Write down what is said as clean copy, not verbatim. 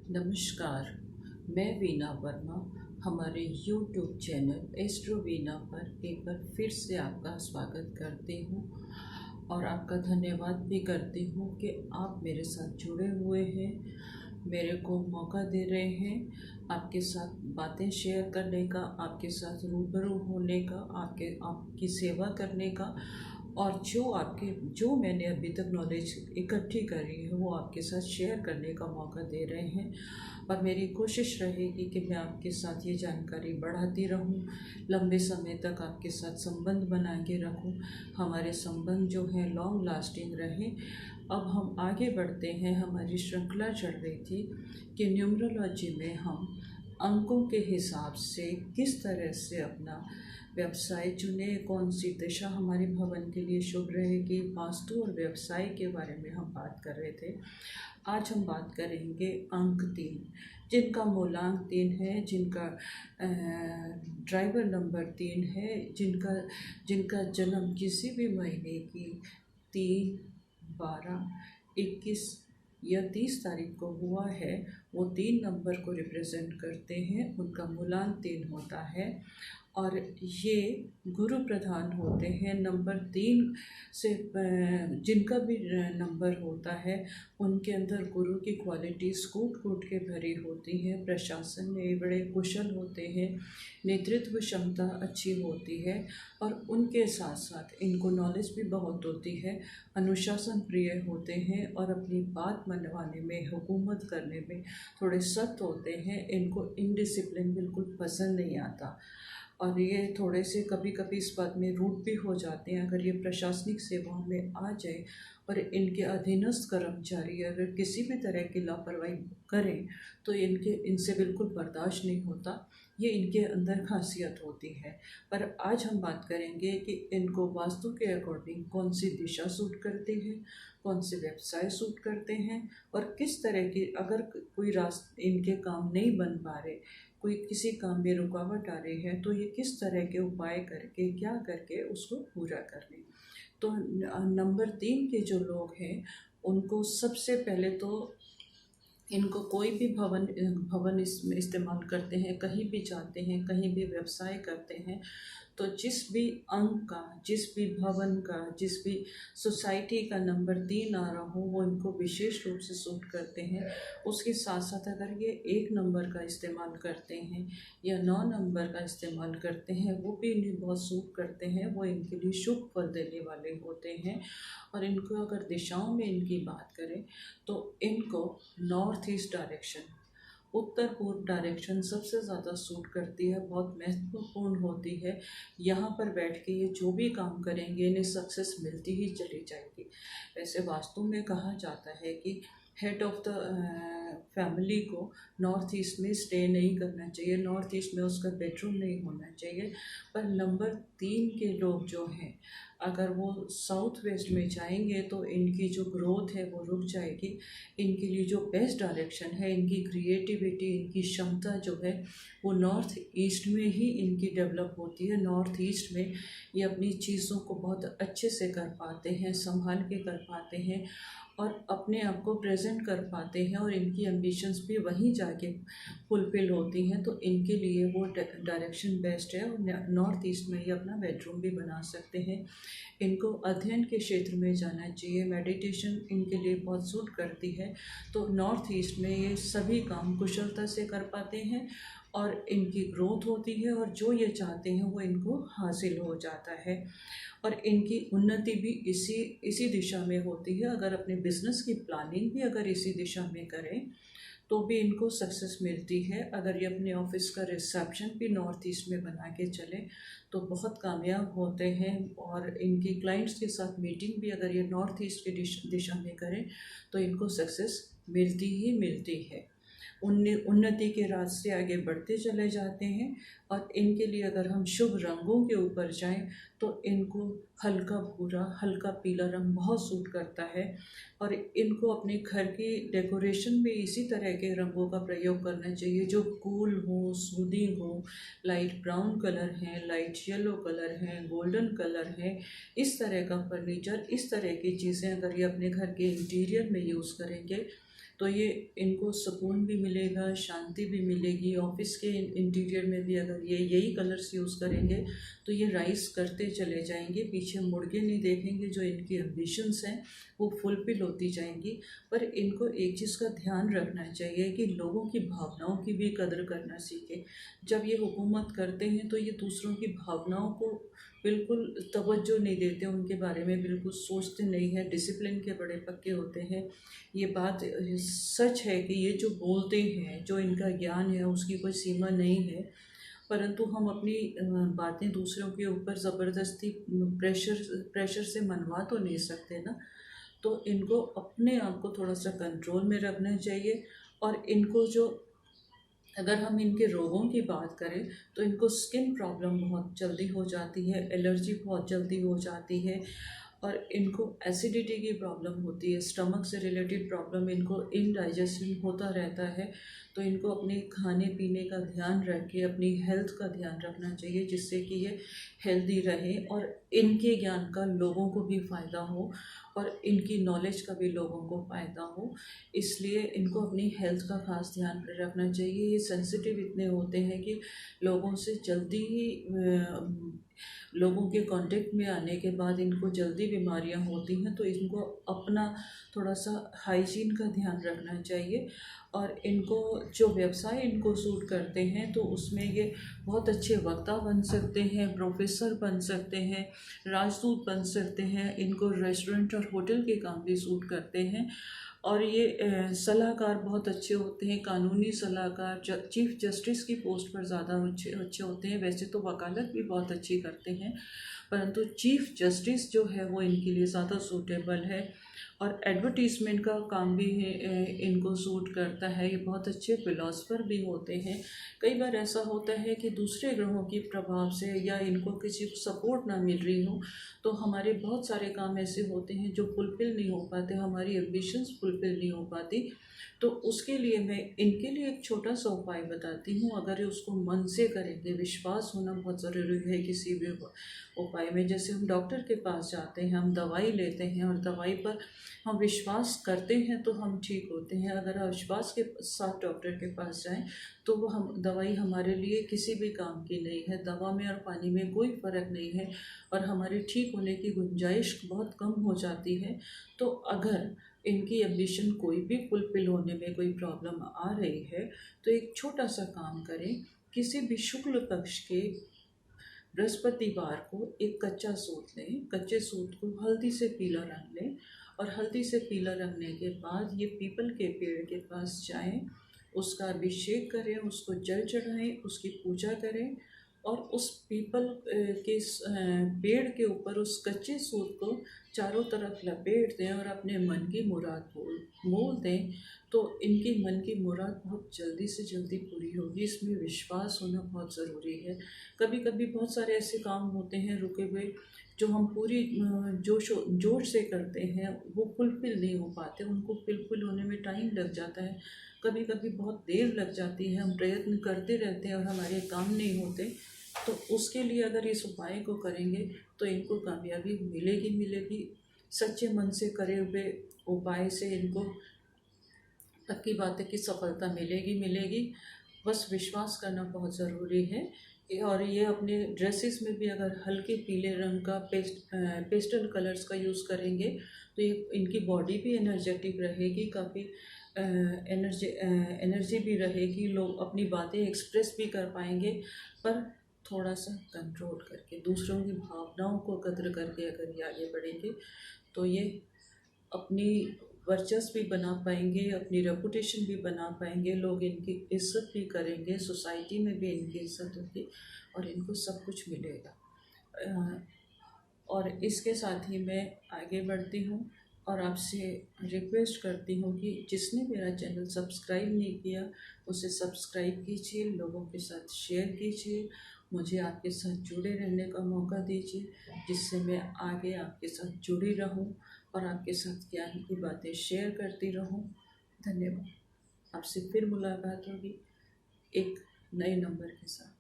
नमस्कार, मैं वीना वर्मा हमारे YouTube चैनल एस्ट्रो वीना पर एक बार फिर से आपका स्वागत करती हूँ और आपका धन्यवाद भी करती हूँ कि आप मेरे साथ जुड़े हुए हैं, मेरे को मौका दे रहे हैं आपके साथ बातें शेयर करने का, आपके साथ रूबरू होने का, आपकी सेवा करने का और जो मैंने अभी तक नॉलेज इकट्ठी करी है वो आपके साथ शेयर करने का मौका दे रहे हैं। और मेरी कोशिश रहेगी कि मैं आपके साथ ये जानकारी बढ़ाती रहूं, लंबे समय तक आपके साथ संबंध बना के रखूं, हमारे संबंध जो हैं लॉन्ग लास्टिंग रहे। अब हम आगे बढ़ते हैं। हमारी श्रृंखला चल रही थी कि न्यूमरोलॉजी में हम अंकों के हिसाब से किस तरह से अपना व्यवसाय चुने, कौन सी दिशा हमारे भवन के लिए शुभ रहेगी। वास्तु और व्यवसाय के बारे में हम बात कर रहे थे। आज हम बात करेंगे अंक 3, जिनका मूलांक 3 है, जिनका ड्राइवर नंबर 3 है, जिनका जन्म किसी भी महीने की 3, 12, 21 या 30 तारीख को हुआ है, वो 3 नंबर को रिप्रेजेंट करते हैं। उनका मूलांक 3 होता है और ये गुरु प्रधान होते हैं। नंबर 3 से जिनका भी नंबर होता है उनके अंदर गुरु की क्वालिटीज़ कूट कूट के भरी होती है। प्रशासन में बड़े कुशल होते हैं, नेतृत्व क्षमता अच्छी होती है और उनके साथ साथ इनको नॉलेज भी बहुत होती है। अनुशासन प्रिय होते हैं और अपनी बात मनवाने में, हुकूमत करने में थोड़े सख्त होते हैं। इनको इनडिसिप्लिन बिल्कुल पसंद नहीं आता और ये थोड़े से कभी कभी इस बात में रूड भी हो जाते हैं। अगर ये प्रशासनिक सेवाओं में आ जाए और इनके अधीनस्थ कर्मचारी अगर किसी भी तरह की लापरवाही करें तो इनसे बिल्कुल बर्दाश्त नहीं होता। ये इनके अंदर खासियत होती है। पर आज हम बात करेंगे कि इनको वास्तु के अकॉर्डिंग कौन सी दिशा सूट करती है, कौन से व्यवसाय सूट करते हैं और किस तरह की अगर कोई रास्ते इनके काम नहीं बन पा रहे, कोई किसी काम में रुकावट आ रही है, तो ये किस तरह के उपाय करके, क्या करके उसको पूरा कर लें। तो नंबर 3 के जो लोग हैं उनको सबसे पहले तो इनको कोई भी भवन इसमें इस्तेमाल करते हैं, कहीं भी जाते हैं, कहीं भी व्यवसाय करते हैं, तो जिस भी अंक का, जिस भी भवन का, जिस भी सोसाइटी का नंबर 3 आ रहा हो वो इनको विशेष रूप से सूट करते हैं। उसके साथ साथ अगर ये 1 नंबर का इस्तेमाल करते हैं या 9 नंबर का इस्तेमाल करते हैं वो भी इन्हें बहुत सूट करते हैं। वो इनके लिए शुभ फल देने वाले होते हैं। और इनको अगर दिशाओं में इनकी बात करें तो इनको नॉर्थ ईस्ट डायरेक्शन, उत्तर पूर्व डायरेक्शन सबसे ज़्यादा सूट करती है, बहुत महत्वपूर्ण होती है। यहाँ पर बैठ के ये जो भी काम करेंगे इन्हें सक्सेस मिलती ही चली जाएगी। वैसे वास्तु में कहा जाता है कि हेड ऑफ द फैमिली को नॉर्थ ईस्ट में स्टे नहीं करना चाहिए, नॉर्थ ईस्ट में उसका बेडरूम नहीं होना चाहिए। पर नंबर 3 के लोग जो हैं अगर वो साउथ वेस्ट में जाएंगे तो इनकी जो ग्रोथ है वो रुक जाएगी। इनके लिए जो बेस्ट डायरेक्शन है, इनकी क्रिएटिविटी, इनकी क्षमता जो है वो नॉर्थ ईस्ट में ही इनकी डेवलप होती है। नॉर्थ ईस्ट में ये अपनी चीज़ों को बहुत अच्छे से कर पाते हैं, संभाल के कर पाते हैं और अपने आप को प्रेजेंट कर पाते हैं और इनकी एम्बिशंस भी वहीं जाके फुलफिल होती हैं। तो इनके लिए वो डायरेक्शन बेस्ट है और नॉर्थ ईस्ट में ये अपना बेडरूम भी बना सकते हैं। इनको अध्ययन के क्षेत्र में जाना चाहिए, मेडिटेशन इनके लिए बहुत सूट करती है। तो नॉर्थ ईस्ट में ये सभी काम कुशलता से कर पाते हैं और इनकी ग्रोथ होती है और जो ये चाहते हैं वो इनको हासिल हो जाता है और इनकी उन्नति भी इसी दिशा में होती है। अगर अपने बिजनेस की प्लानिंग भी अगर इसी दिशा में करें तो भी इनको सक्सेस मिलती है। अगर ये अपने ऑफिस का रिसेप्शन भी नॉर्थ ईस्ट में बना के चले तो बहुत कामयाब होते हैं और इनकी क्लाइंट्स के साथ मीटिंग भी अगर ये नॉर्थ ईस्ट की दिशा में करें तो इनको सक्सेस मिलती ही मिलती है। उन्नति के रास्ते आगे बढ़ते चले जाते हैं। और इनके लिए अगर हम शुभ रंगों के ऊपर जाएं तो इनको हल्का भूरा, हल्का पीला रंग बहुत सूट करता है और इनको अपने घर की डेकोरेशन में इसी तरह के रंगों का प्रयोग करना चाहिए जो कूल हो, सूदिंग हो। लाइट ब्राउन कलर है, लाइट येलो कलर है, गोल्डन कलर है, इस तरह का फर्नीचर, इस तरह की चीज़ें अगर ये अपने घर के इंटीरियर में यूज़ करेंगे तो ये इनको सुकून भी मिलेगा, शांति भी मिलेगी। ऑफिस के इंटीरियर में भी अगर ये यही कलर्स यूज़ करेंगे तो ये राइज करते चले जाएंगे, पीछे मुड़ के नहीं देखेंगे। जो इनकी एम्बिशंस हैं वो फुलफिल होती जाएंगी। पर इनको एक चीज़ का ध्यान रखना चाहिए कि लोगों की भावनाओं की भी कदर करना सीखें। जब ये हुकूमत करते हैं तो ये दूसरों की भावनाओं को बिल्कुल तवज्जो नहीं देते, उनके बारे में बिल्कुल सोचते नहीं हैं, डिसिप्लिन के बड़े पक्के होते हैं। ये बात सच है कि ये जो बोलते हैं, जो इनका ज्ञान है उसकी कोई सीमा नहीं है, परंतु हम अपनी बातें दूसरों के ऊपर ज़बरदस्ती प्रेशर से मनवा तो नहीं सकते ना। तो इनको अपने आप को थोड़ा सा कंट्रोल में रखना चाहिए। और इनको जो, अगर हम इनके रोगों की बात करें तो इनको स्किन प्रॉब्लम बहुत जल्दी हो जाती है, एलर्जी बहुत जल्दी हो जाती है, और इनको एसिडिटी की प्रॉब्लम होती है, स्टमक से रिलेटेड प्रॉब्लम, इनको इनडाइजेशन होता रहता है। तो इनको अपने खाने पीने का ध्यान रख के अपनी हेल्थ का ध्यान रखना चाहिए, जिससे कि ये हेल्दी रहे और इनके ज्ञान का लोगों को भी फ़ायदा हो और इनकी नॉलेज का भी लोगों को फ़ायदा हो। इसलिए इनको अपनी हेल्थ का ख़ास ध्यान रखना चाहिए। ये सेंसिटिव इतने होते हैं कि लोगों से जल्दी ही लोगों के कांटेक्ट में आने के बाद इनको जल्दी बीमारियां होती हैं। तो इनको अपना थोड़ा सा हाइजीन का ध्यान रखना चाहिए। और इनको जो व्यवसाय इनको सूट करते हैं तो उसमें ये बहुत अच्छे वक्ता बन सकते हैं, प्रोफेसर बन सकते हैं, राजदूत बन सकते हैं। इनको रेस्टोरेंट और होटल के काम भी सूट करते हैं। और ये सलाहकार बहुत अच्छे होते हैं, कानूनी सलाहकार, चीफ जस्टिस की पोस्ट पर ज़्यादा अच्छे अच्छे होते हैं। वैसे तो वकालत भी बहुत अच्छी करते हैं, परंतु चीफ जस्टिस जो है वो इनके लिए ज़्यादा सूटेबल है। और एडवर्टीज़मेंट का काम भी इनको सूट करता है। ये बहुत अच्छे फिलोसफर भी होते हैं। कई बार ऐसा होता है कि दूसरे ग्रहों की प्रभाव से या इनको किसी को सपोर्ट ना मिल रही हो तो हमारे बहुत सारे काम ऐसे होते हैं जो फुलफ़िल नहीं हो पाते, हमारी एम्बिशंस फुलफ़िल नहीं हो पाती। तो उसके लिए मैं इनके लिए एक छोटा सा उपाय बताती हूँ। अगर ये उसको मन से करेंगे, विश्वास होना बहुत ज़रूरी है किसी भी उपाय में। जैसे हम डॉक्टर के पास जाते हैं, हम दवाई लेते हैं और दवाई पर हम विश्वास करते हैं तो हम ठीक होते हैं। अगर अविश्वास के साथ डॉक्टर के पास जाएं तो वो हम दवाई हमारे लिए किसी भी काम की नहीं है। दवा में और पानी में कोई फ़र्क नहीं है और हमारे ठीक होने की गुंजाइश बहुत कम हो जाती है। तो अगर इनकी एम्बिशन कोई भी फुलफिल होने में कोई प्रॉब्लम आ रही है तो एक छोटा सा काम करें। किसी भी शुक्ल पक्ष के बृहस्पतिवार को एक कच्चा सूत लें, कच्चे सूत को हल्दी से पीला रंग लें और हल्दी से पीला रंगने के बाद ये पीपल के पेड़ के पास जाएं, उसका अभिषेक करें, उसको जल चढ़ाएं, उसकी पूजा करें और उस पीपल के पेड़ के ऊपर उस कच्चे सूत को चारों तरफ लपेट दें और अपने मन की मुराद बोल दें। तो इनकी मन की मुराद बहुत जल्दी से जल्दी पूरी होगी। इसमें विश्वास होना बहुत ज़रूरी है। कभी कभी बहुत सारे ऐसे काम होते हैं रुके हुए जो हम पूरी जोर से करते हैं, वो फुलफिल नहीं हो पाते, उनको फुलफिल होने में टाइम लग जाता है। कभी कभी बहुत देर लग जाती है, हम प्रयत्न करते रहते हैं और हमारे काम नहीं होते। तो उसके लिए अगर इस उपाय को करेंगे तो इनको कामयाबी मिलेगी मिलेगी। सच्चे मन से करे हुए उपाय से इनको पक्की बात है कि सफलता मिलेगी मिलेगी। बस विश्वास करना बहुत ज़रूरी है। और ये अपने ड्रेसेस में भी अगर हल्के पीले रंग का पेस्टल कलर्स का यूज़ करेंगे तो ये इनकी बॉडी भी एनर्जेटिक रहेगी, काफ़ी एनर्जी भी रहेगी, लोग अपनी बातें एक्सप्रेस भी कर पाएंगे। पर थोड़ा सा कंट्रोल करके, दूसरों की भावनाओं को कद्र करके अगर ये आगे बढ़ेंगे तो ये अपनी वर्चस्व भी बना पाएंगे, अपनी रेपुटेशन भी बना पाएंगे, लोग इनकी इज्जत भी करेंगे, सोसाइटी में भी इनकी इज्जत होगी और इनको सब कुछ मिलेगा। और इसके साथ ही मैं आगे बढ़ती हूँ और आपसे रिक्वेस्ट करती हूँ कि जिसने मेरा चैनल सब्सक्राइब नहीं किया उसे सब्सक्राइब कीजिए, लोगों के साथ शेयर कीजिए, मुझे आपके साथ जुड़े रहने का मौका दीजिए, जिससे मैं आगे आपके साथ जुड़ी रहूं और आपके साथ ज्ञान की बातें शेयर करती रहूं। धन्यवाद। आपसे फिर मुलाकात होगी एक नए नंबर के साथ।